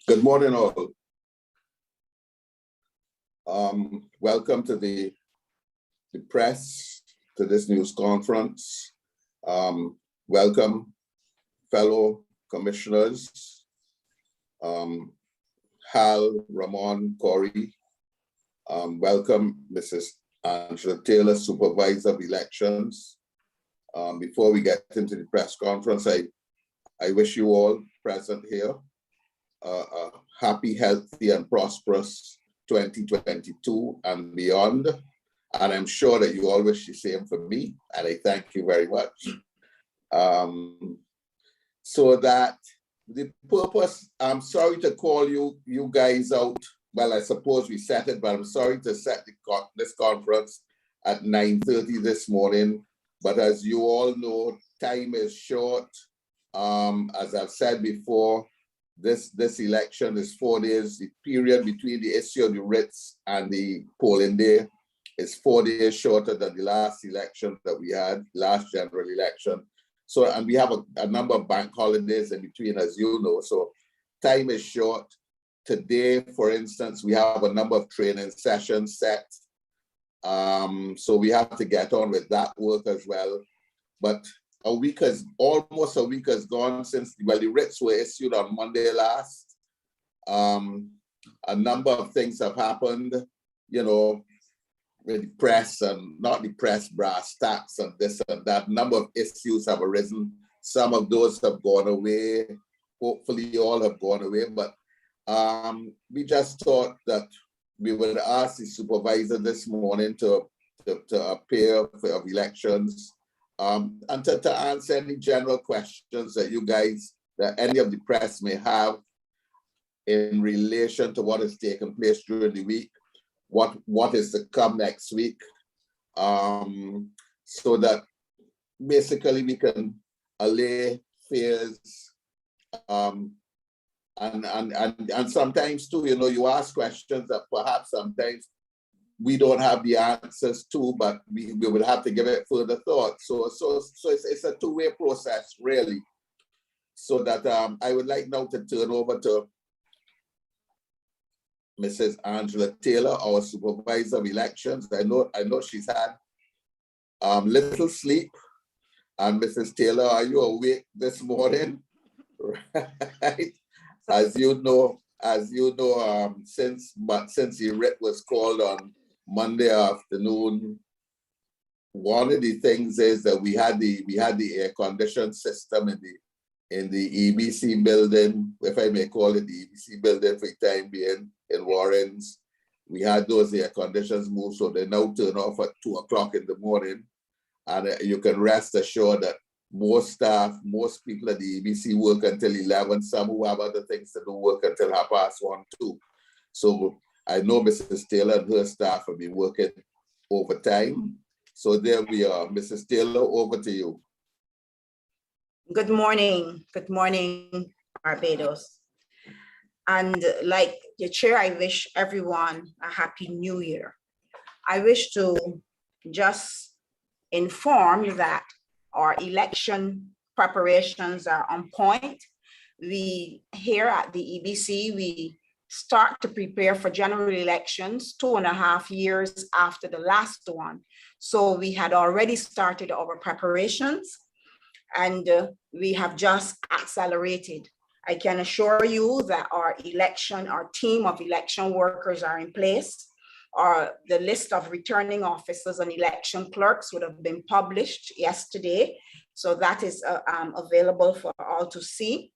Good morning, all. Welcome to the press, to this news conference. Welcome, fellow commissioners, Hal, Ramon, Corey. Welcome, Mrs. Angela Taylor, Supervisor of Elections. Before we get into the press conference, I wish you all present here a happy, healthy, and prosperous 2022 and beyond. And I'm sure that you all wish the same for me, and I thank you very much. So that the purpose, I'm sorry to call you guys out. Well, I suppose we set it, but I'm sorry to set this conference at 9:30 this morning. But as you all know, time is short. As I've said before, this election is 4 days. The period between the issue of the writs and the polling day is 4 days shorter than the last election that we had, last general election. So, and we have a number of bank holidays in between, as you know, so time is short. Today, for instance, we have a number of training sessions set. So we have to get on with that work as well. But almost a week has gone since, well, the writs were issued on Monday last. A number of things have happened, you know, with the press and not the press, brass tacks and this and that. A number of issues have arisen. Some of those have gone away. Hopefully all have gone away, but we just thought that we would ask the supervisor this morning to appear for elections and to answer any general questions that you guys, that any of the press may have in relation to what has taken place during the week, what is to come next week, so that basically we can allay fears. And sometimes too, you know, you ask questions that perhaps sometimes we don't have the answers to, but we would have to give it further thought. So it's a two-way process, really. So that I would like now to turn over to Mrs. Angela Taylor, our Supervisor of Elections. I know she's had little sleep. And Mrs. Taylor, are you awake this morning? Right. As you know, since the writ was called on Monday afternoon, one of the things is that we had the air conditioned system in the EBC building, if I may call it the EBC building for the time being, in Warrens. We had those air conditions moved, so they now turn off at 2 o'clock in the morning. And you can rest assured that most staff, most people at the EBC work until 11. Some who have other things to do work until 1:30, 2. So I know Mrs. Taylor and her staff have been working overtime. So there we are. Mrs. Taylor, over to you. Good morning, Barbados. And like the chair, I wish everyone a happy new year. I wish to just inform you that our election preparations are on point. We here at the EBC, we start to prepare for general elections 2.5 years after the last one. So we had already started our preparations and we have just accelerated. I can assure you that our team of election workers are in place. The list of returning officers and election clerks would have been published yesterday. So that is available for all to see.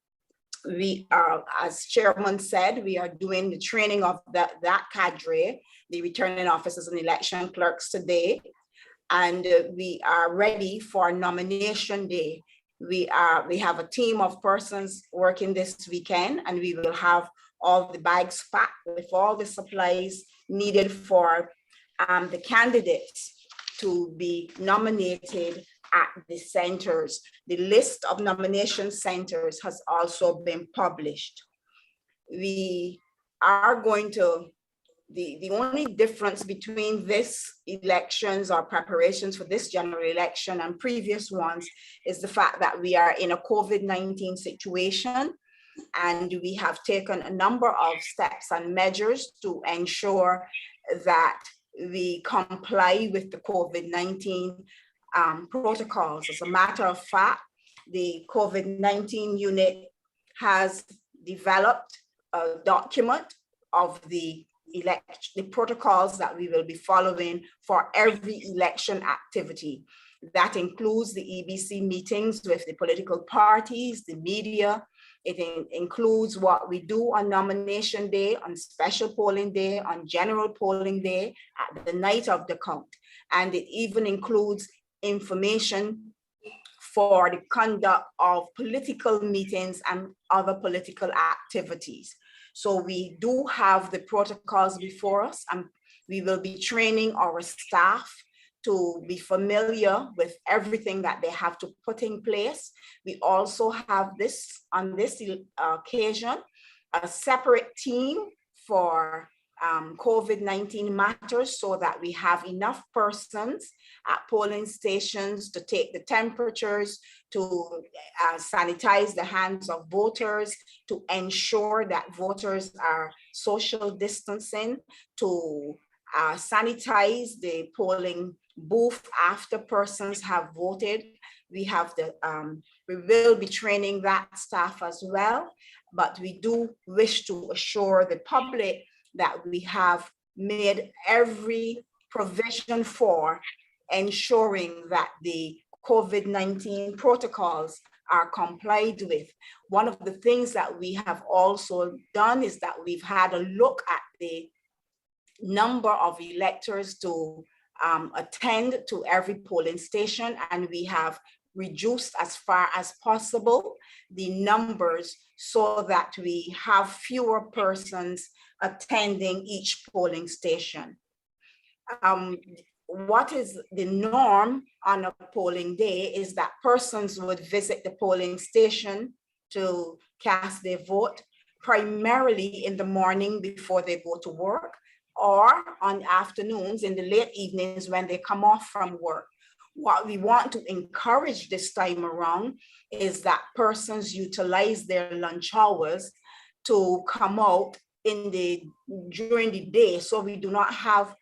We are, as Chairman said, we are doing the training of that cadre, the returning officers and election clerks today. And we are ready for nomination day. We have a team of persons working this weekend, and we will have all the bags packed with all the supplies needed for the candidates to be nominated at the centers. The list of nomination centers has also been published. We are going to the only difference between this elections or preparations for this general election and previous ones is the fact that we are in a COVID-19 situation, and we have taken a number of steps and measures to ensure that we comply with the COVID-19 protocols. As a matter of fact, the COVID-19 unit has developed a document of the protocols that we will be following for every election activity. That includes the EBC meetings with the political parties, the media. It includes what we do on nomination day, on special polling day, on general polling day, at the night of the count. And it even includes information for the conduct of political meetings and other political activities. So we do have the protocols before us, and we will be training our staff to be familiar with everything that they have to put in place. We also have on this occasion, a separate team for COVID-19 matters, so that we have enough persons at polling stations to take the temperatures, to sanitize the hands of voters, to ensure that voters are social distancing, to sanitize the polling booth after persons have voted. We will be training that staff as well, but we do wish to assure the public that we have made every provision for ensuring that the COVID-19 protocols are complied with. One of the things that we have also done is that we've had a look at the number of electors to attend to every polling station, and we have reduced as far as possible the numbers so that we have fewer persons attending each polling station. What is the norm on a polling day is that persons would visit the polling station to cast their vote, primarily in the morning before they go to work, or on afternoons, in the late evenings when they come off from work. What we want to encourage this time around is that persons utilize their lunch hours to come out during the day, so we do not have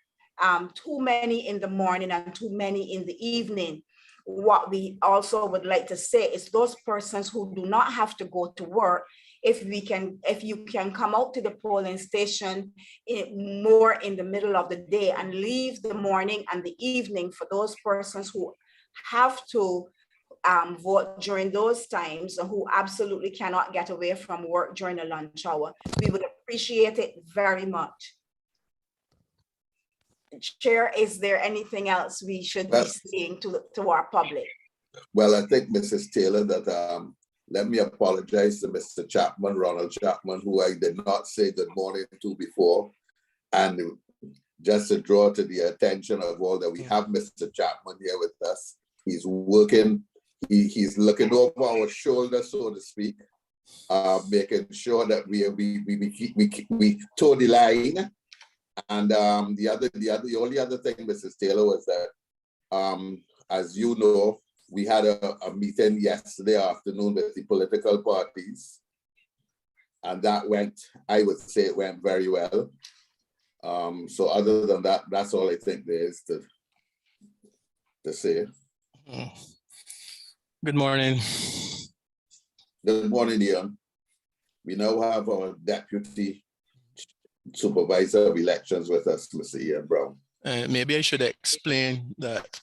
too many in the morning and too many in the evening. What we also would like to say is those persons who do not have to go to work, if you can come out to the polling station more in the middle of the day and leave the morning and the evening for those persons who have to vote during those times and who absolutely cannot get away from work during the lunch hour. We would appreciate it very much. Chair, is there anything else we should be saying to our public? Well, I think Mrs. Taylor, that let me apologize to Mr. Chapman, Ronald Chapman, who I did not say good morning to before. And just to draw to the attention of all that we have Mr. Chapman here with us. He's working, he's looking over our shoulder, so to speak, making sure that we toe the line. And the only other thing, Mrs. Taylor, was that, as you know, we had a meeting yesterday afternoon with the political parties, and that went, I would say it went very well. So other than that, that's all I think there is to say. Good morning. Good morning, Ian. We now have our Deputy Supervisor of Elections with us, Mr. Ian Brown. Maybe I should explain that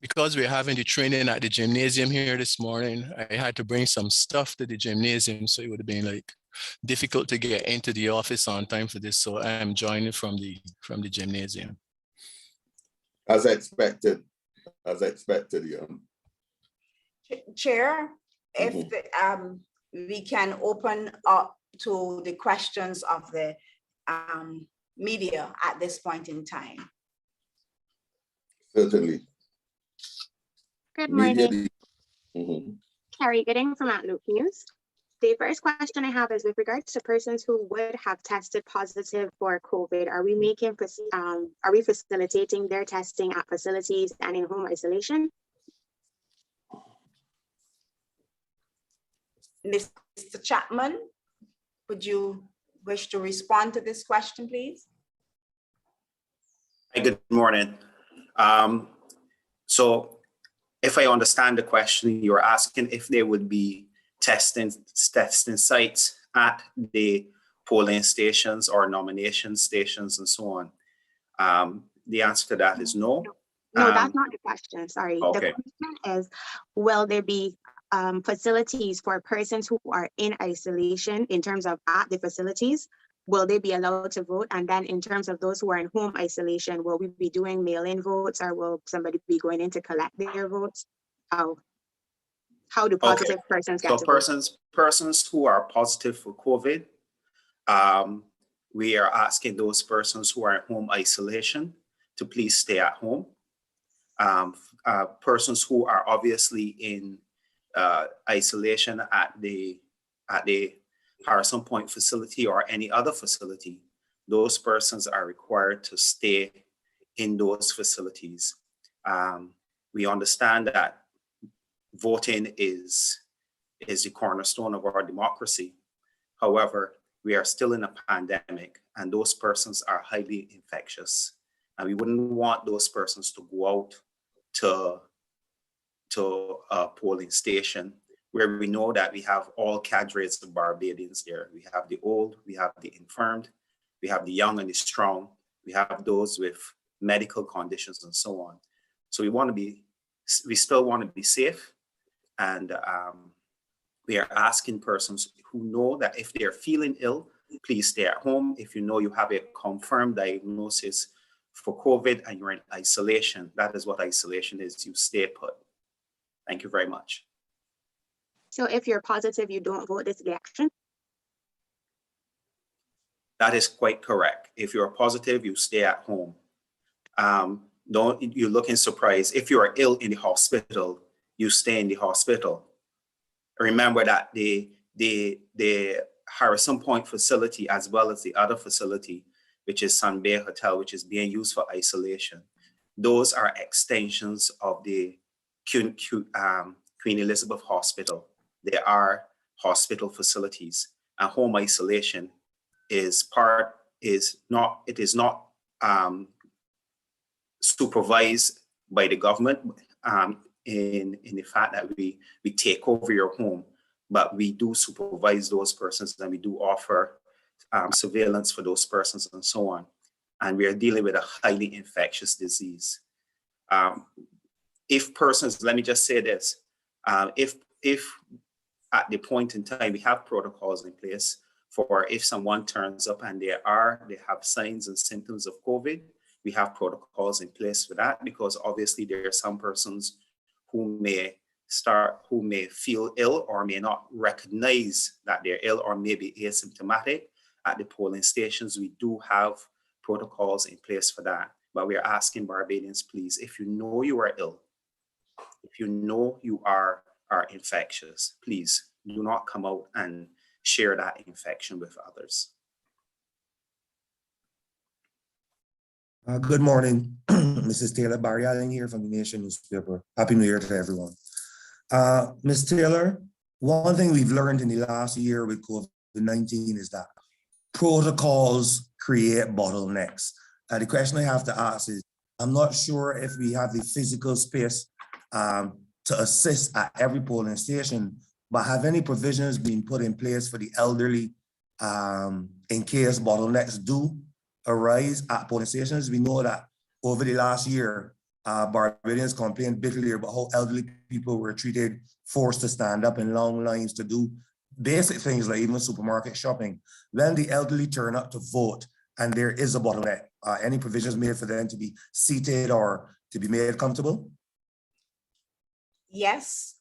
because we're having the training at the gymnasium here this morning, I had to bring some stuff to the gymnasium, so it would have been like difficult to get into the office on time for this. So I am joining from the gymnasium. As expected, Ian. Chair, if we can open up to the questions of the media at this point in time. Certainly. Good morning. Carrie Gooding from Outlook News. The first question I have is with regards to persons who would have tested positive for COVID. Are we facilitating their testing at facilities and in home isolation? Mr. Chapman, would you wish to respond to this question, please? Hi, good morning. So if I understand the question, you're asking if there would be testing sites at the polling stations or nomination stations and so on. The answer to that is no. No, that's not the question. Sorry. Okay. The question is, will there be facilities for persons who are in isolation in terms of at the facilities? Will they be allowed to vote? And then in terms of those who are in home isolation, will we be doing mail-in votes, or will somebody be going in to collect their votes? How do positive persons get to vote? Persons who are positive for COVID, we are asking those persons who are in home isolation to please stay at home. Persons who are obviously in isolation at the Harrison Point facility or any other facility, those persons are required to stay in those facilities. We understand that voting is the cornerstone of our democracy. However, we are still in a pandemic and those persons are highly infectious. And we wouldn't want those persons to go out to a polling station where we know that we have all cadres of Barbadians there. We have the old, we have the infirmed, we have the young and the strong, we have those with medical conditions and so on. So we still want to be safe, and we are asking persons who know that if they are feeling ill, please stay at home. If you know you have a confirmed diagnosis for COVID and you're in isolation, that is what isolation is. You stay put. Thank you very much. So if you're positive, you don't vote this election? That is quite correct. If you're positive, you stay at home. You're looking surprised. If you are ill in the hospital, you stay in the hospital. Remember that the Harrison Point facility, as well as the other facility, which is Sun Bay Hotel, which is being used for isolation, those are extensions of the Queen Elizabeth Hospital. They are hospital facilities, and home isolation is not supervised by the government in the fact that we take over your home, but we do supervise those persons and we do offer surveillance for those persons and so on. And we are dealing with a highly infectious disease. If persons, let me just say this, if at the point in time we have protocols in place for if someone turns up and they have signs and symptoms of COVID, we have protocols in place for that, because obviously there are some persons who may feel ill or may not recognize that they're ill or may be asymptomatic. At the polling stations, we do have protocols in place for that. But we are asking Barbadians, please, if you know you are ill, if you know you are infectious, please do not come out and share that infection with others. Good morning, Mrs. Taylor. Barry Allen here from the Nation newspaper. Happy New Year to everyone. Ms. Taylor, one thing we've learned in the last year with COVID-19 is that protocols create bottlenecks. The question I have to ask is, I'm not sure if we have the physical space to assist at every polling station, but have any provisions been put in place for the elderly in case bottlenecks do arise at polling stations? We know that over the last year, Barbadians complained bitterly about how elderly people were treated, forced to stand up in long lines to do basic things like even supermarket shopping. When the elderly turn up to vote and there is a bottleneck, any provisions made for them to be seated or to be made comfortable? Yes.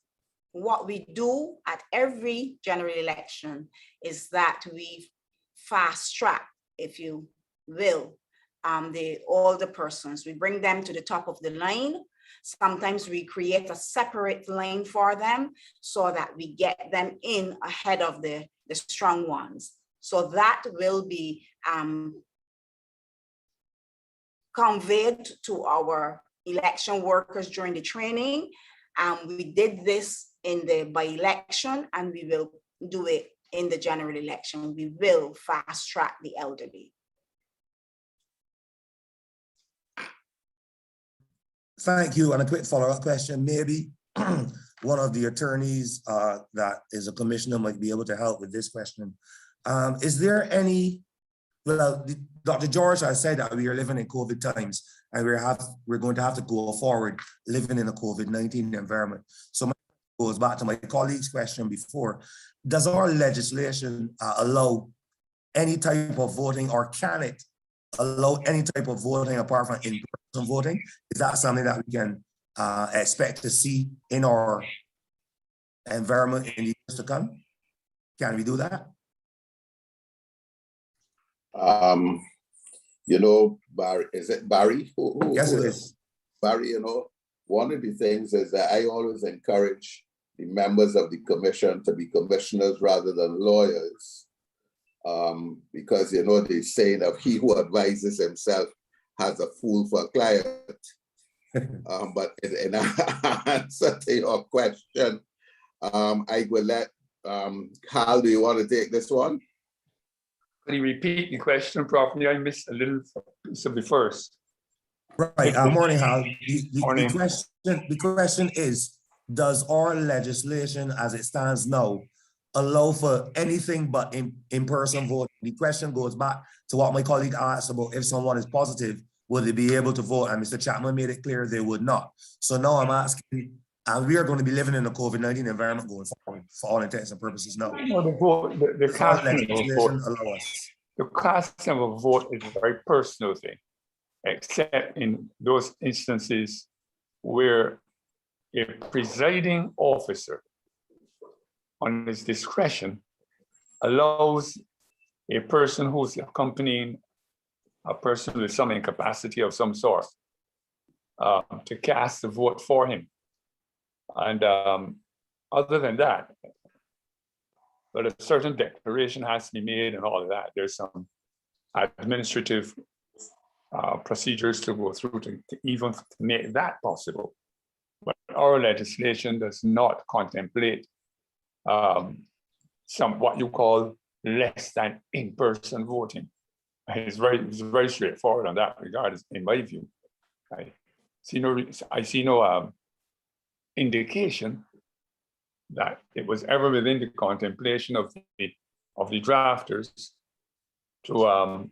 What we do at every general election is that we fast track, if you will, all the persons. We bring them to the top of the line Sometimes we create a separate lane for them so that we get them in ahead of the strong ones. So that will be conveyed to our election workers during the training. We did this in the by-election, and we will do it in the general election. We will fast track the elderly. Thank you. And a quick follow-up question, maybe one of the attorneys that is a commissioner might be able to help with this question. Is there any, well, Dr. George has said that we are living in COVID times, and we're going to have to go forward living in a COVID-19 environment. So my goes back to my colleague's question before. Does our legislation allow any type of voting, or can it allow any type of voting apart from in-person voting? Is that something that we can expect to see in our environment in the years to come? Can we do that? You know, Barry, is it Barry? Yes, it is. Barry, you know, one of the things is that I always encourage the members of the commission to be commissioners rather than lawyers. Because, you know, they say that he who advises himself has a fool for a client. But in answer to your question, I will let, Hal, do you want to take this one? Can you repeat the question properly? I missed a little piece of the first. Right, morning, Hal. The question is, does our legislation as it stands now allow for anything but in-person voting? The question goes back to what my colleague asked about if someone is positive, will they be able to vote? And Mr. Chapman made it clear they would not. So now I'm asking, and we are going to be living in a COVID-19 environment going forward for all intents and purposes now. No, the vote, the casting of a vote. The casting of a vote is a very personal thing, except in those instances where a presiding officer on his discretion allows a person who's accompanying a person with some incapacity of some sort to cast the vote for him. And other than that, but a certain declaration has to be made and all of that. There's some administrative procedures to go through to even make that possible. But our legislation does not contemplate some what you call less than in-person voting. It's very straightforward on that regard, in my view. I see no indication that it was ever within the contemplation of the drafters to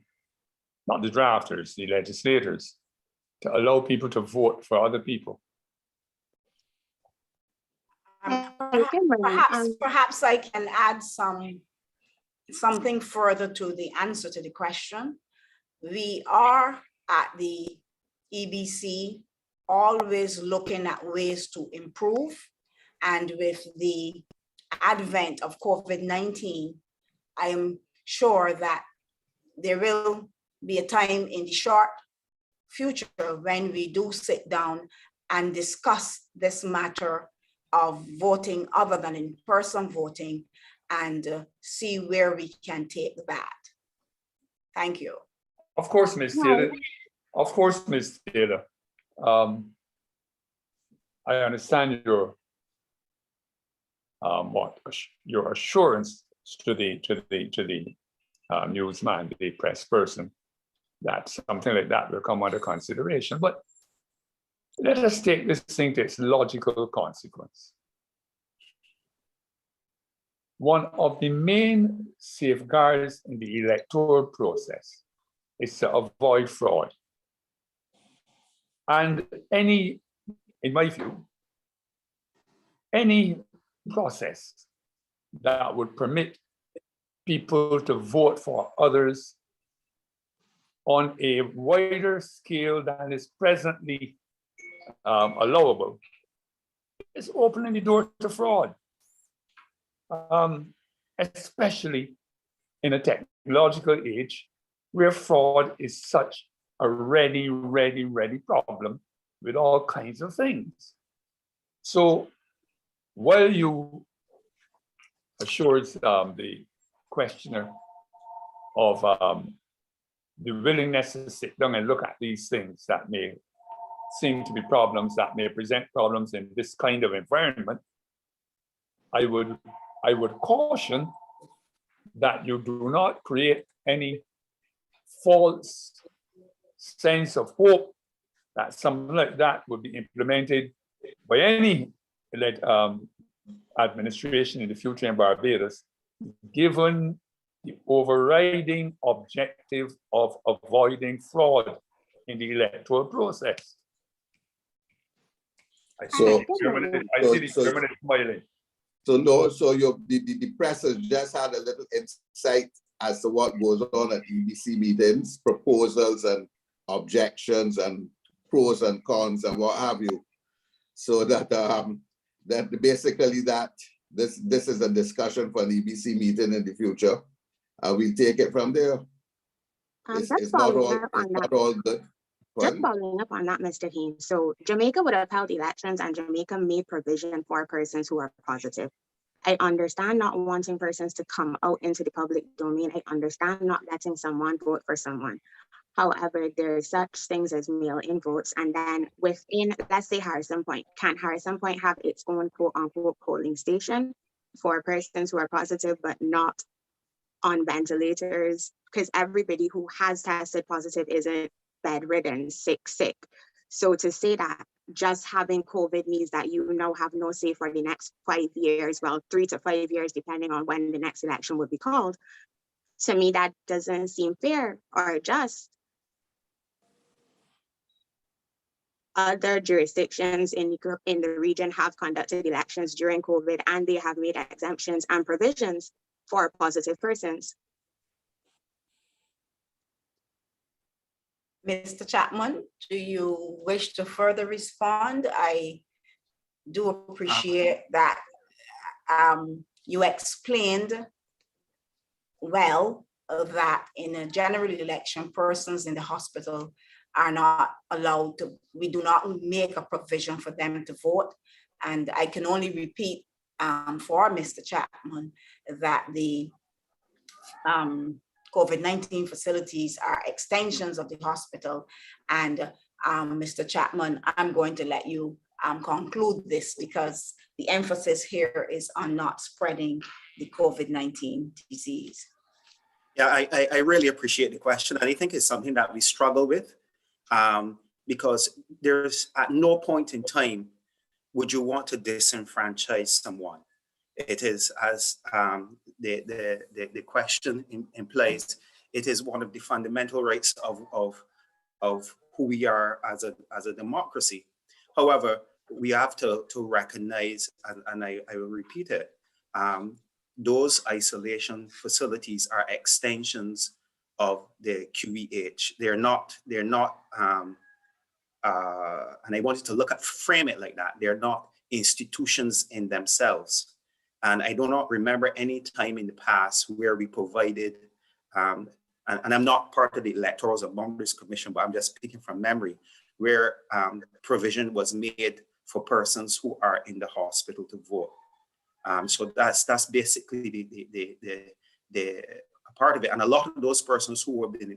not the drafters, the legislators, to allow people to vote for other people. Perhaps I can add something further to the answer to the question. We are at the EBC always looking at ways to improve, and with the advent of COVID-19, I am sure that there will be a time in the short future when we do sit down and discuss this matter of voting other than in-person voting, and see where we can take that. Thank you. Of course, Ms. Taylor. Of course, Ms. Taylor. I understand your your assurance to the newsman, the press person, that something like that will come under consideration. But let us take this thing to its logical consequence. One of the main safeguards in the electoral process is to avoid fraud. And in my view, any process that would permit people to vote for others on a wider scale than is presently allowable is opening the door to fraud, especially in a technological age where fraud is such a ready problem with all kinds of things. So while you assured the questioner of the willingness to sit down and look at these things that may seem to be problems, that may present problems in this kind of environment, I would caution that you do not create any false sense of hope that something like that would be implemented by any administration in the future in Barbados, given the overriding objective of avoiding fraud in the electoral process. I see the chairman is smiling. So no, so the press has just had a little insight as to what goes on at EBC meetings, proposals and objections and pros and cons and what have you. So that that basically that this is a discussion for an EBC meeting in the future. We'll take it from there. It's not all good. Just following up on that, Mr. Haynes. So Jamaica would have held elections and Jamaica made provision for persons who are positive. I understand not wanting persons to come out into the public domain. I understand not letting someone vote for someone. However, there are such things as mail-in votes. And then within, let's say Harrison Point, can Harrison Point have its own quote unquote polling station for persons who are positive, but not on ventilators? Because everybody who has tested positive isn't bedridden, sick. So to say that just having COVID means that you now have no say for the next 5 years, well, 3 to 5 years, depending on when the next election would be called, to me, that doesn't seem fair or just. Other jurisdictions in the region have conducted elections during COVID and they have made exemptions and provisions for positive persons. Mr. Chapman, do you wish to further respond? I do appreciate that you explained well that in a general election, persons in the hospital are not allowed to, we do not make a provision for them to vote. And I can only repeat for Mr. Chapman that the COVID-19 facilities are extensions of the hospital. And Mr. Chapman, I'm going to let you conclude this because the emphasis here is on not spreading the COVID-19 disease. Yeah, I really appreciate the question. And I think it's something that we struggle with because there's at no point in time would you want to disenfranchise someone. It is, as the question implies, it is one of the fundamental rights of who we are as a democracy. However, we have to recognize, and I will repeat it, those isolation facilities are extensions of the QEH. They're not, and I wanted to frame it like that. They're not institutions in themselves. And I do not remember any time in the past where we provided, and I'm not part of the Electoral and Boundaries Commission, but I'm just speaking from memory, where provision was made for persons who are in the hospital to vote. So that's basically the part of it. And a lot of those persons who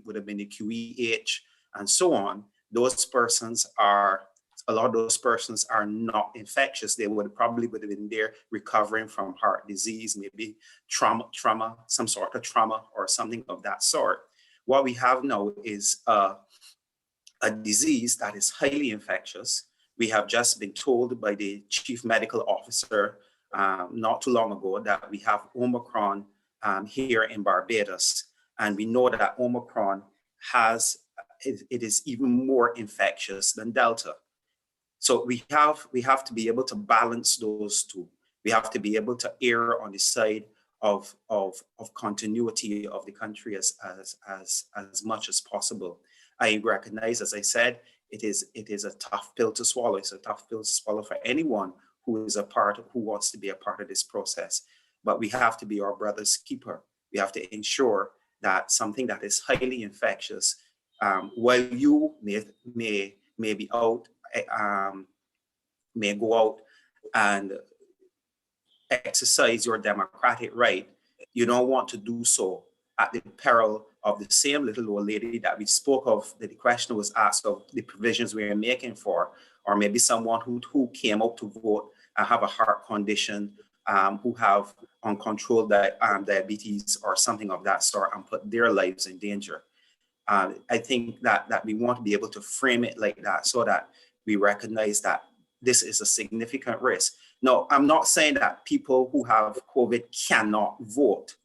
would have been the QEH and so on, those persons are, a lot of those persons are not infectious. They would have been there recovering from heart disease, maybe trauma, some sort of trauma or something of that sort. What we have now is a disease that is highly infectious. We have just been told by the chief medical officer not too long ago that we have Omicron here in Barbados. And we know that Omicron it is even more infectious than Delta. So we have to be able to balance those two. We have to be able to err on the side of continuity of the country as much as possible. I recognize, as I said, it is a tough pill to swallow. It's a tough pill to swallow for anyone who wants to be a part of this process. But we have to be our brother's keeper. We have to ensure that something that is highly infectious, while you may be out may go out and exercise your democratic right, you don't want to do so at the peril of the same little old lady that we spoke of, that the question was asked of the provisions we are making for, or maybe someone who came out to vote and have a heart condition, who have uncontrolled diabetes or something of that sort, and put their lives in danger. I think that we want to be able to frame it like that so that we recognize that this is a significant risk. No, I'm not saying that people who have COVID cannot vote.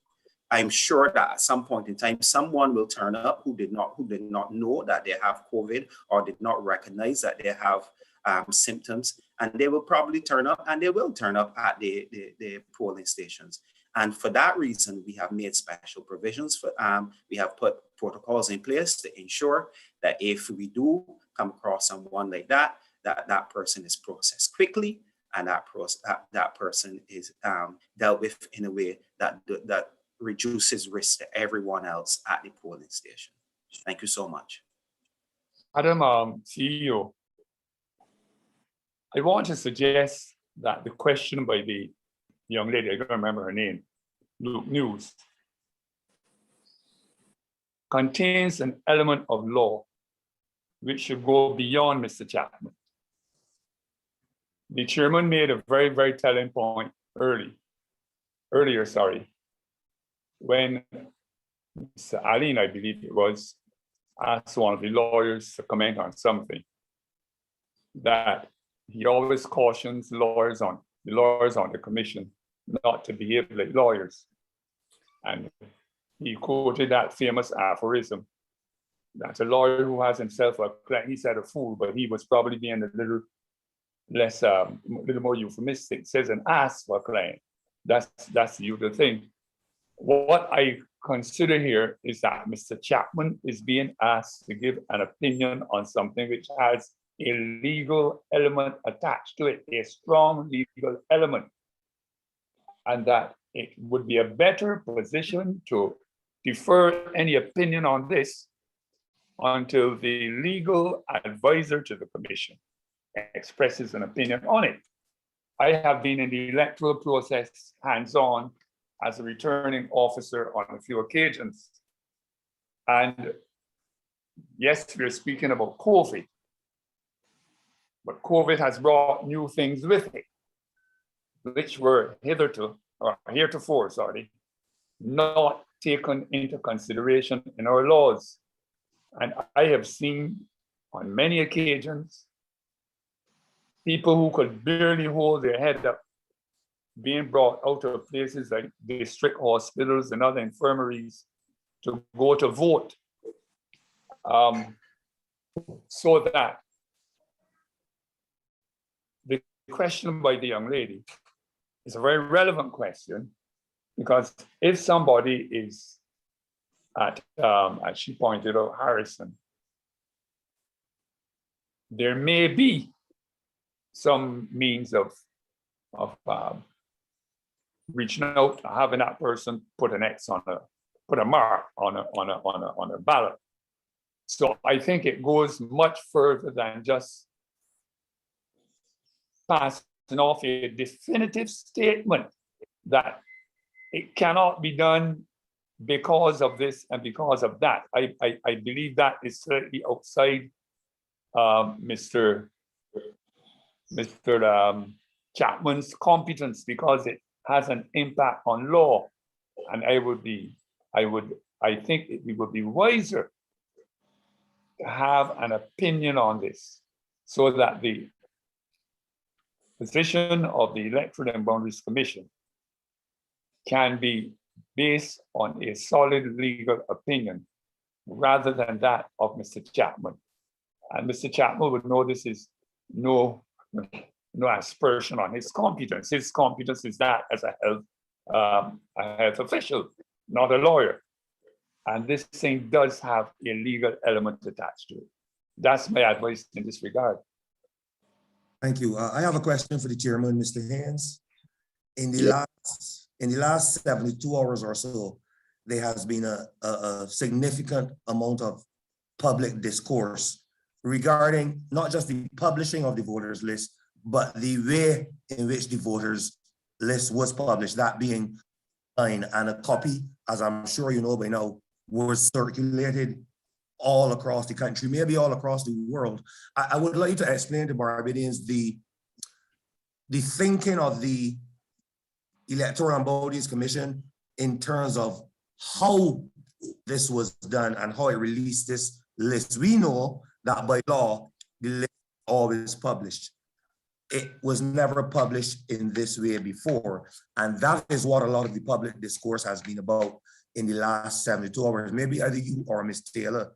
I'm sure that at some point in time, someone will turn up who did not know that they have COVID or did not recognize that they have symptoms, and they will probably turn up, and they will turn up at the polling stations. And for that reason, we have made special provisions for, we have put protocols in place to ensure that if we do come across someone like that, that person is processed quickly, and that person is dealt with in a way that reduces risk to everyone else at the polling station. Thank you so much. Madam CEO, I want to suggest that the question by the young lady, I don't remember her name, Luke News, contains an element of law which should go beyond Mr. Chapman. The chairman made a very, very telling point earlier, when Mr. Aline, I believe it was, asked one of the lawyers to comment on something, that he always cautions the lawyers on the commission not to behave like lawyers. And he quoted that famous aphorism that a lawyer who has himself a client, he said a fool, but he was probably being a little less, little more euphemistic. It says an ass for a client. That's the usual thing. What I consider here is that Mr. Chapman is being asked to give an opinion on something which has a legal element attached to it, a strong legal element, and that it would be a better position to defer any opinion on this until the legal advisor to the commission expresses an opinion on it. I have been in the electoral process hands-on as a returning officer on a few occasions. And yes, we're speaking about COVID, but COVID has brought new things with it, which were heretofore, not taken into consideration in our laws. And I have seen on many occasions people who could barely hold their head up being brought out of places like district hospitals and other infirmaries to go to vote. So that the question by the young lady is a very relevant question, because if somebody is at, as she pointed out, Harrison, there may be some means of reaching out, having that person put an X on put a mark on a ballot. So I think it goes much further than just passing off a definitive statement that it cannot be done because of this and because of that. I believe that is certainly outside Mr. Chapman's competence, because it has an impact on law. And I think it would be wiser to have an opinion on this, so that the position of the Electoral and Boundaries Commission can be based on a solid legal opinion rather than that of Mr. Chapman. And Mr. Chapman would know this is no aspersion on his competence. His competence is that as a health official, not a lawyer. And this thing does have a legal element attached to it. That's my advice in this regard. Thank you. I have a question for the chairman, Mr. Haynes. In the last 72 hours or so, there has been a significant amount of public discourse regarding not just the publishing of the voters list, but the way in which the voters list was published, that being online, and a copy, as I'm sure you know by now, was circulated all across the country, maybe all across the world. I would like to explain to Barbadians the thinking of the Electoral and Boundaries Commission in terms of how this was done and how it released this list. We know that by law, the list is always published. It was never published in this way before. And that is what a lot of the public discourse has been about in the last 72 hours. Maybe either you or Ms. Taylor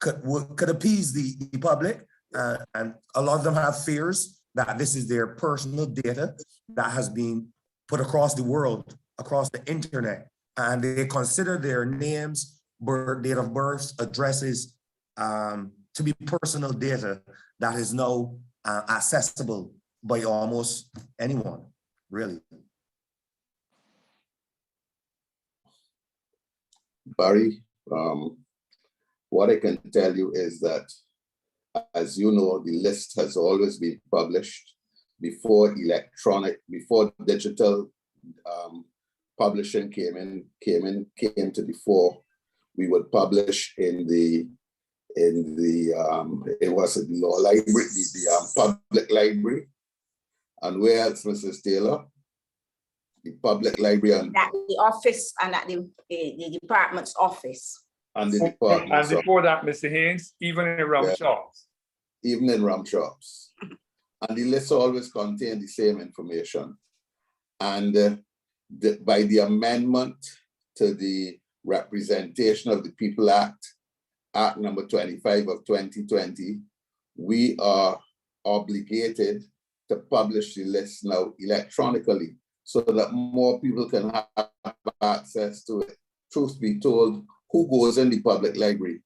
could appease the public. And a lot of them have fears that this is their personal data that has been put across the world, across the internet. And they consider their names, date of birth, addresses to be personal data that is now accessible by almost anyone, really. Barry, what I can tell you is that, as you know, the list has always been published before digital publishing came to the fore. We would publish in the it was the law library, the public library. And where else, Mrs. Taylor? The public library and at the office and at the department's office. And the department. And before that, Mr. Haynes, even in rum shops. Even in rum shops. And the list always contained the same information. And by the amendment to the Representation of the People Act, Act number 25 of 2020, we are obligated to publish the list now electronically so that more people can have access to it. Truth be told, who goes in the public library?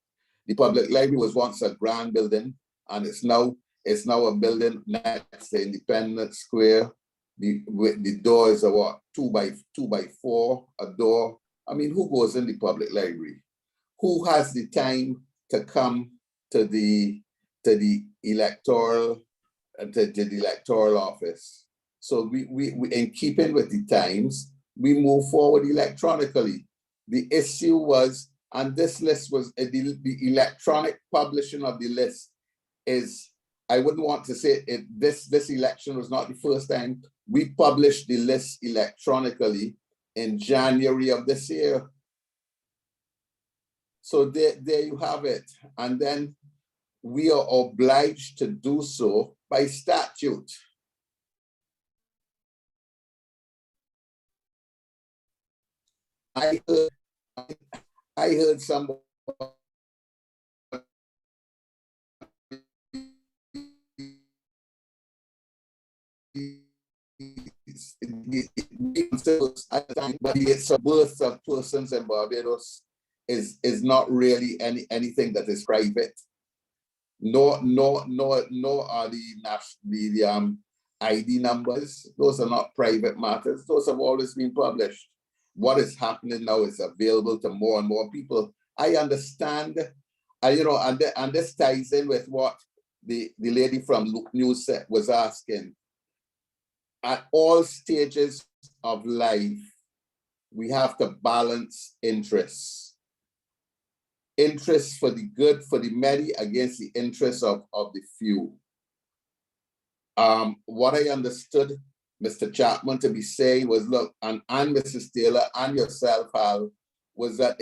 The public library was once a grand building, and it's now a building next to Independence Square. The door is a what, 2 by 4, a door. I mean, who goes in the public library? Who has the time to come to the electoral office? So we in keeping with the times, we move forward electronically. The issue was, and this list was the electronic publishing of the list is, I wouldn't want to say it, this election was not the first time. We published the list electronically in January of this year. So there you have it. And then we are obliged to do so by statute. I heard somebody but it's a birth of persons in Barbados is not really anything that is private. Nor are the ID numbers. Those are not private matters. Those have always been published. What is happening now is available to more and more people. I understand, and this ties in with what the lady from Luke News was asking. At all stages of life, we have to balance interests. Interests for the good, for the many, against the interests of the few. What I understood Mr. Chapman to be saying was, look, and Mrs. Taylor and yourself, Hal, was that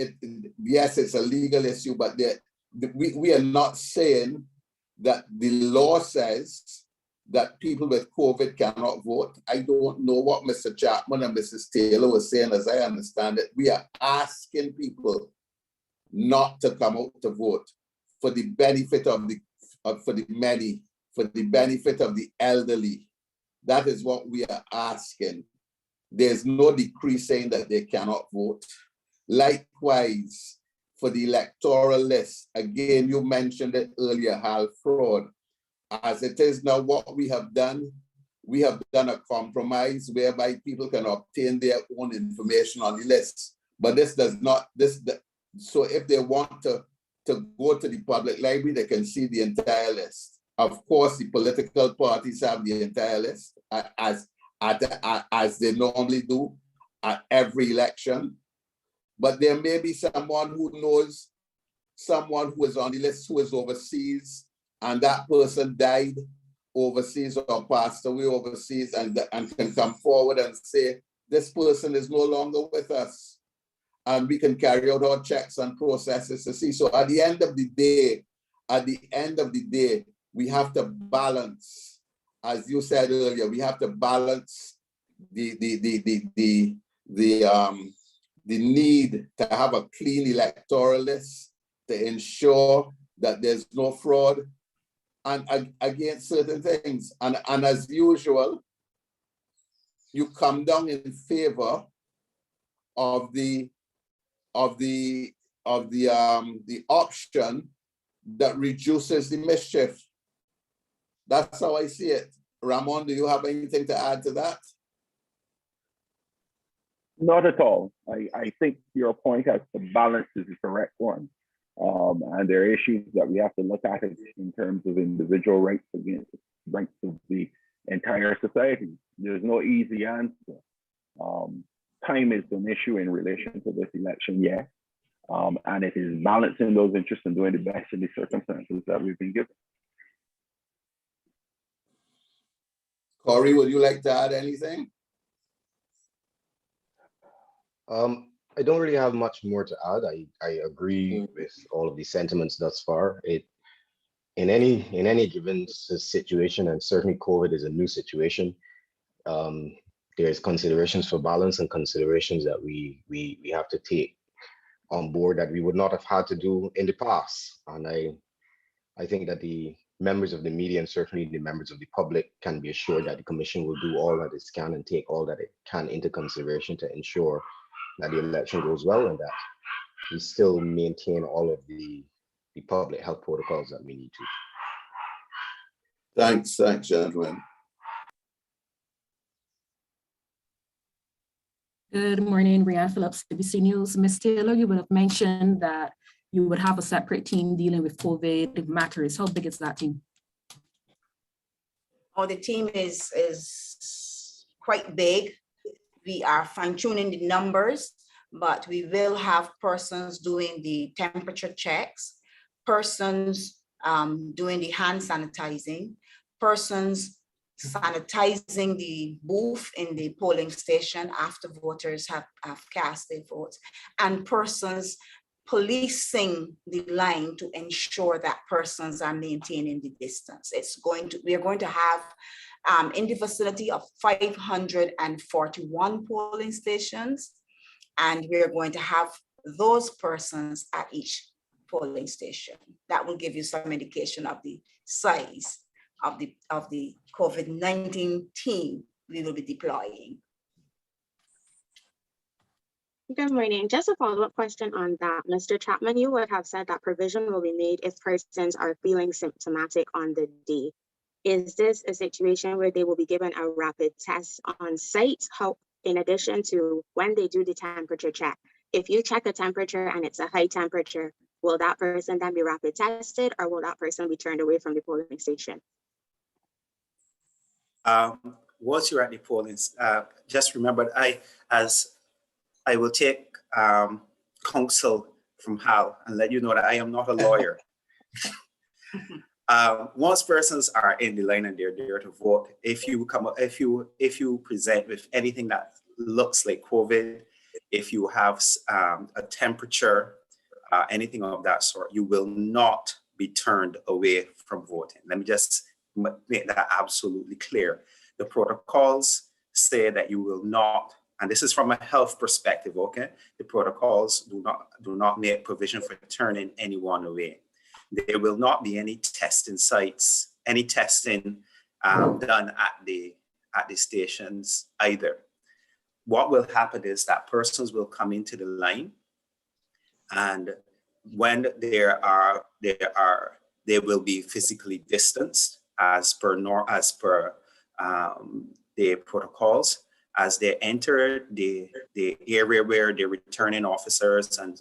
yes, it's a legal issue, but we are not saying that the law says that people with COVID cannot vote. I don't know what Mr. Chapman and Mrs. Taylor were saying. As I understand it, we are asking people not to come out to vote for the benefit of for the many, for the benefit of the elderly. That is what we are asking. There's no decree saying that they cannot vote. Likewise, for the electoral list, again, you mentioned it earlier, Hal, fraud. As it is now, what we have done a compromise whereby people can obtain their own information on the list. But this does not, so if they want to to go to the public library, they can see the entire list. Of course, the political parties have the entire list as they normally do at every election. But there may be someone who knows someone who is on the list who is overseas, and that person died overseas or passed away overseas, and can come forward and say, this person is no longer with us. And we can carry out our checks and processes to see. So at the end of the day, we have to balance, as you said earlier, we have to balance the need to have a clean electoral list to ensure that there's no fraud and against certain things. And as usual, you come down in favor of the option that reduces the mischief. That's how I see it. Ramon, do you have anything to add to that? Not at all. I think your point as to balance is the correct one. And there are issues that we have to look at it in terms of individual rights against rights of the entire society. There's no easy answer. Time is an issue in relation to this election, yes. And it is balancing those interests and doing the best in the circumstances that we've been given. Corey, would you like to add anything? I don't really have much more to add. I agree with all of the sentiments thus far. In any given situation, and certainly COVID is a new situation, there's considerations for balance and considerations that we have to take on board that we would not have had to do in the past. And I think that the members of the media and certainly the members of the public can be assured that the Commission will do all that it can and take all that it can into consideration to ensure that the election goes well and that we still maintain all of the public health protocols that we need to. Thanks, gentlemen. Good morning, Brianne Phillips, ABC News. Ms. Taylor, you would have mentioned that you would have a separate team dealing with COVID matters. How big is that team? Oh, the team is quite big. We are fine-tuning the numbers, but we will have persons doing the temperature checks, persons doing the hand sanitizing, persons sanitizing the booth in the polling station after voters have cast their votes, and persons policing the line to ensure that persons are maintaining the distance. We are going to have in the facility of 541 polling stations, and we are going to have those persons at each polling station. That will give you some indication of the size of the COVID-19 team we will be deploying. Good morning. Just a follow-up question on that. Mr. Chapman, you would have said that provision will be made if persons are feeling symptomatic on the day. Is this a situation where they will be given a rapid test on site? How, in addition to when they do the temperature check, if you check a temperature and it's a high temperature, will that person then be rapid tested, or will that person be turned away from the polling station? Once you're at the polling, just remember, I will take counsel from Hal and let you know that I am not a lawyer. Once persons are in the line and they're there to vote, if you present with anything that looks like COVID, if you have a temperature, anything of that sort, you will not be turned away from voting. Let me just make that absolutely clear. The protocols say that you will not, and this is from a health perspective, okay? The protocols do not make provision for turning anyone away. There will not be any testing sites, any testing done at the stations either. What will happen is that persons will come into the line, and when they will be physically distanced as per the protocols. As they enter the area where the returning officers and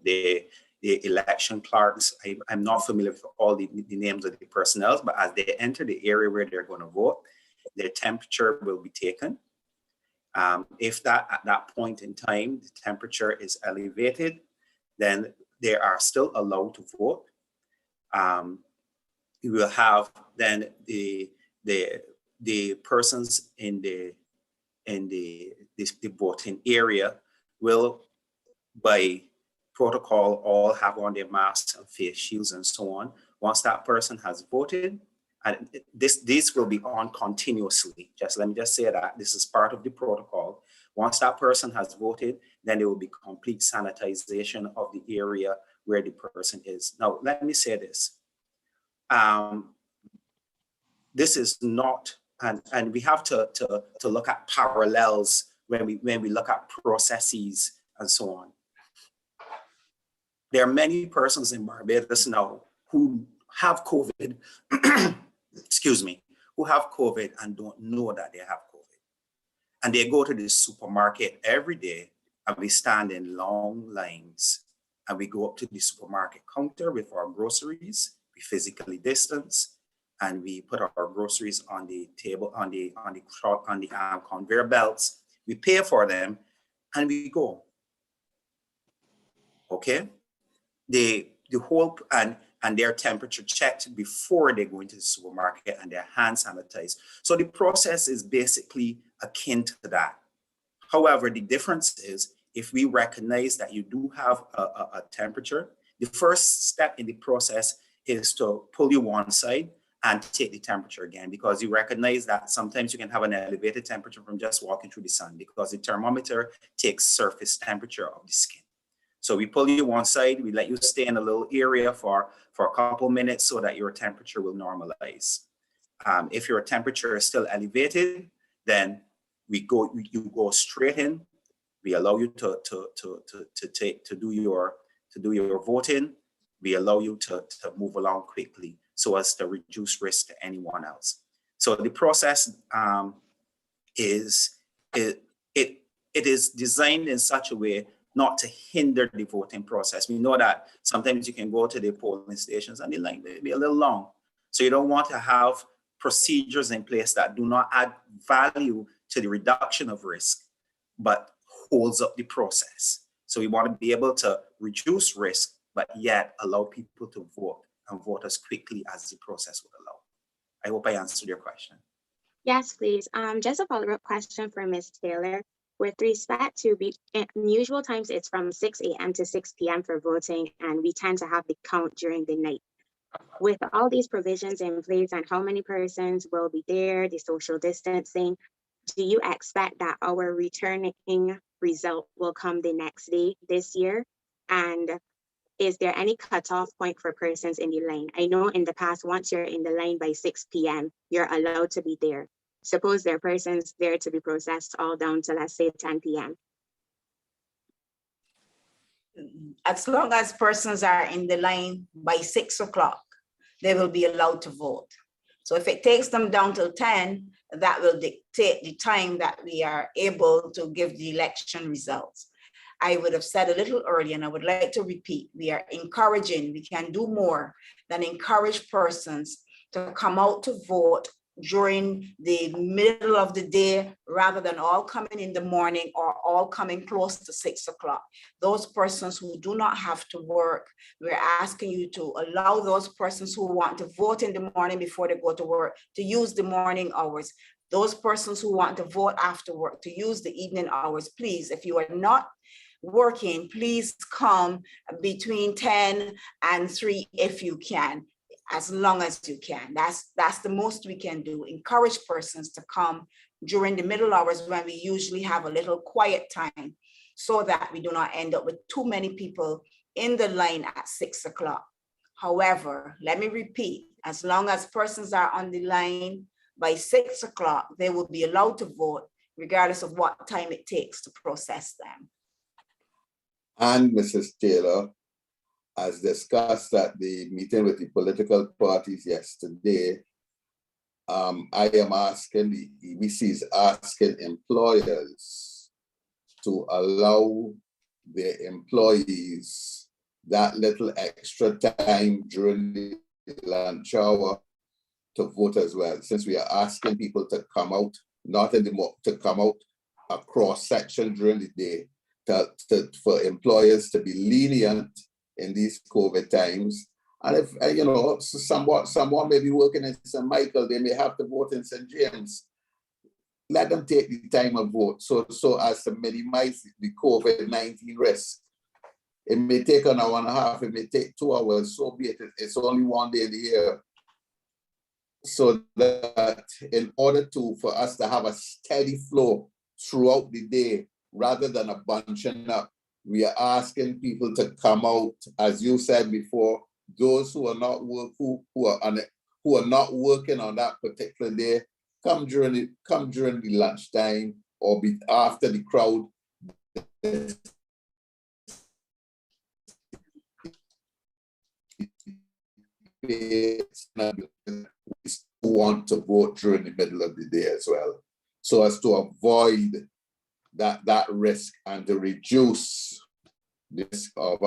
the the election clerks. I'm not familiar with all the names of the personnel, but as they enter the area where they're going to vote, their temperature will be taken. If at that point in time, the temperature is elevated, then they are still allowed to vote. You will have then the persons in the voting area will, by protocol, all have on their masks and face shields and so on. Once that person has voted, and this will be on continuously. Let me just say that this is part of the protocol. Once that person has voted, then there will be complete sanitization of the area where the person is. Now, let me say this. This is not, and we have to look at parallels when we look at processes and so on. There are many persons in Barbados now who have COVID, excuse me, who have COVID and don't know that they have COVID. And they go to the supermarket every day and we stand in long lines and we go up to the supermarket counter with our groceries, we physically distance, and we put our groceries on the table, on the conveyor belts. We pay for them and we go. Okay? The whole, and their temperature checked before they go into the supermarket and their hands sanitized. So the process is basically akin to that. However, the difference is if we recognize that you do have a temperature, the first step in the process is to pull you one side and take the temperature again, because you recognize that sometimes you can have an elevated temperature from just walking through the sun because the thermometer takes surface temperature of the skin. So we pull you one side, we let you stay in a little area for a couple minutes so that your temperature will normalize. If your temperature is still elevated, then you go straight in. We allow you to do your voting. We allow you to move along quickly so as to reduce risk to anyone else. So the process is designed in such a way not to hinder the voting process. We know that sometimes you can go to the polling stations and the line may be a little long. So you don't want to have procedures in place that do not add value to the reduction of risk, but holds up the process. So we want to be able to reduce risk, but yet allow people to vote and vote as quickly as the process would allow. I hope I answered your question. Yes, please. Just a follow-up question for Ms. Taylor. With respect to in usual times, it's from 6 a.m. to 6 p.m. for voting, and we tend to have the count during the night. With all these provisions in place and how many persons will be there, the social distancing, do you expect that our returning result will come the next day this year? And is there any cutoff point for persons in the line? I know in the past, once you're in the line by 6 p.m., you're allowed to be there. Suppose there are persons there to be processed all down to, let's say, 10 p.m. As long as persons are in the line by 6 o'clock, they will be allowed to vote. So if it takes them down till 10, that will dictate the time that we are able to give the election results. I would have said a little earlier, and I would like to repeat, we are encouraging, we can do more than encourage persons to come out to vote during the middle of the day, rather than all coming in the morning or all coming close to 6 o'clock. Those persons who do not have to work, we're asking you to allow those persons who want to vote in the morning before they go to work to use the morning hours. Those persons who want to vote after work to use the evening hours. Please, if you are not working, please come between 10 and 3 if you can, as long as you can. That's the most we can do. Encourage persons to come during the middle hours when we usually have a little quiet time, so that we do not end up with too many people in the line at 6 o'clock. However, let me repeat, as long as persons are on the line by 6 o'clock, they will be allowed to vote regardless of what time it takes to process them. And Mrs. Taylor, as discussed at the meeting with the political parties yesterday, I am asking, the EBC is asking employers to allow their employees that little extra time during the lunch hour to vote as well, since we are asking people to come out, not in the to come out across section during the day, for employers to be lenient in these COVID times. And if, you know, someone may be working in St. Michael, they may have to vote in St. James. Let them take the time and vote so as to minimize the COVID-19 risk. It may take an hour and a half, it may take 2 hours, so be it. It's only one day in the year. So that in order for us to have a steady flow throughout the day, rather than a bunching up, we are asking people to come out, as you said before, those who are not not working on that particular day, come during the lunchtime or be after the crowd. Who want to vote during the middle of the day as well, so as to avoid that risk and to reduce this of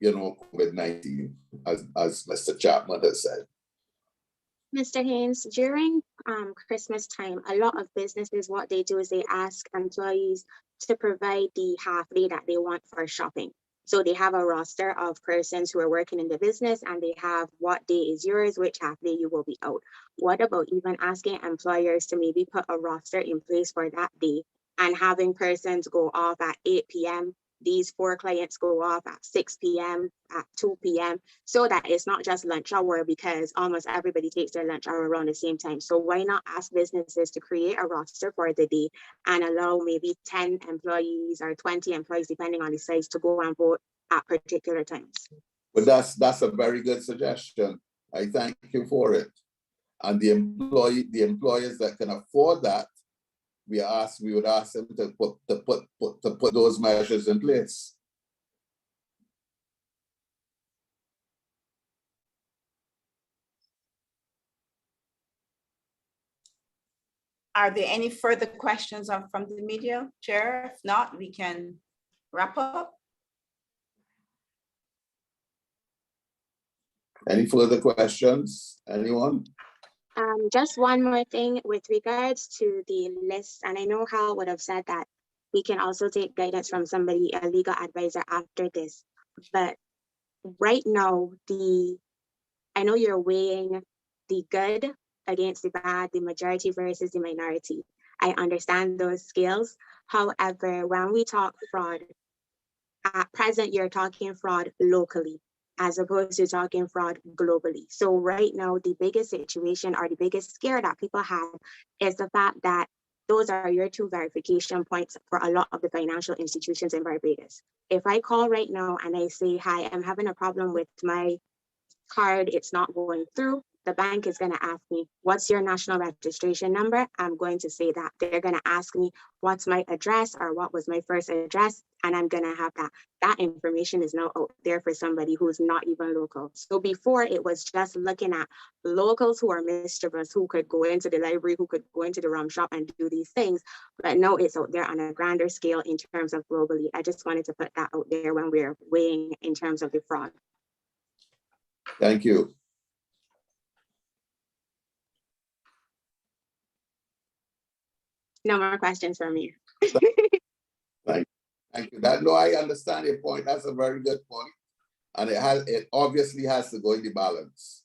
COVID-19, as Mr. Chapman has said. Mr. Haynes, during Christmas time, a lot of businesses, what they do is they ask employees to provide the half day that they want for shopping. So they have a roster of persons who are working in the business, and they have what day is yours, which half day you will be out. What about even asking employers to maybe put a roster in place for that day and having persons go off at 8 p.m., these 4 clients go off at 6 p.m., at 2 p.m., so that it's not just lunch hour, because almost everybody takes their lunch hour around the same time. So why not ask businesses to create a roster for the day and allow maybe 10 employees or 20 employees, depending on the size, to go and vote at particular times? But that's a very good suggestion. I thank you for it. And the employers that can afford that, we would ask them to put those measures in place. Are there any further questions from the media, Chair? If not, we can wrap up. Any further questions? Anyone? Just one more thing with regards to the list, and I know Hal would have said that we can also take guidance from somebody, a legal advisor, after this. But right now, I know you're weighing the good against the bad, the majority versus the minority. I understand those scales. However, when we talk fraud, at present, you're talking fraud locally, as opposed to talking fraud globally. So right now, the biggest situation or the biggest scare that people have is the fact that those are your 2 verification points for a lot of the financial institutions in Barbados. If I call right now and I say, hi, I'm having a problem with my card, it's not going through, the bank is going to ask me, what's your national registration number? I'm going to say that. They're going to ask me, what's my address or what was my first address? And I'm going to have that. That information is now out there for somebody who's not even local. So before, it was just looking at locals who are mischievous, who could go into the library, who could go into the rum shop and do these things. But now it's out there on a grander scale in terms of globally. I just wanted to put that out there when we're weighing in terms of the fraud. Thank you. No more questions from me. Thank you. No, I understand your point. That's a very good point. And it obviously has to go in the balance.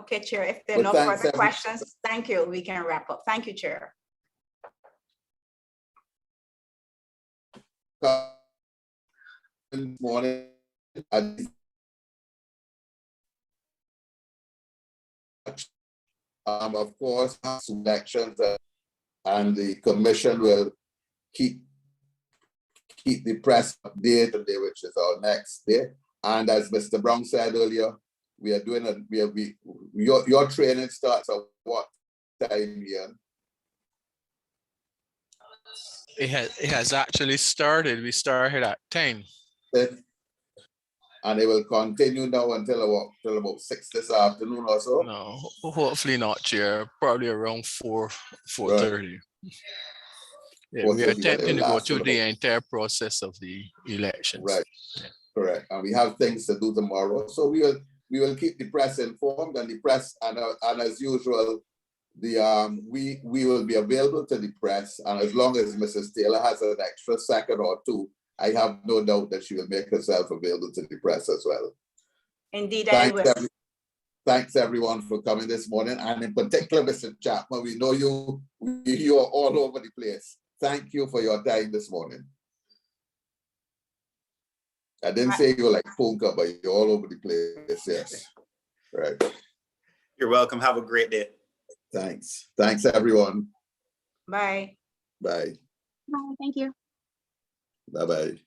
Okay, Chair, if there are no further questions, thank you. We can wrap up. Thank you, Chair. Good morning. Of course, elections and the commission will keep the press updated today, which is our next day. And as Mr. Brown said earlier, we are doing your training starts at what time, Ian? It has actually started. We started at 10. And it will continue now until about 6 this afternoon or so? No, hopefully not, Chair. Probably around 4:30. Yeah, we're supposed to be when it attempting to go lasts through the about- entire process of the elections. Right, correct. And we have things to do tomorrow. So we will keep the press informed, and the press, and as usual, we will be available to the press. And as long as Mrs. Taylor has an extra second or two, I have no doubt that she will make herself available to the press as well. Indeed, I will. Thanks everyone for coming this morning, and in particular, Mr. Chapman, we know you are all over the place. Thank you for your time this morning. I didn't say you were like Punka, but you're all over the place. Yes, right. You're welcome. Have a great day. Thanks everyone. Bye. Bye. Bye, thank you. Bye.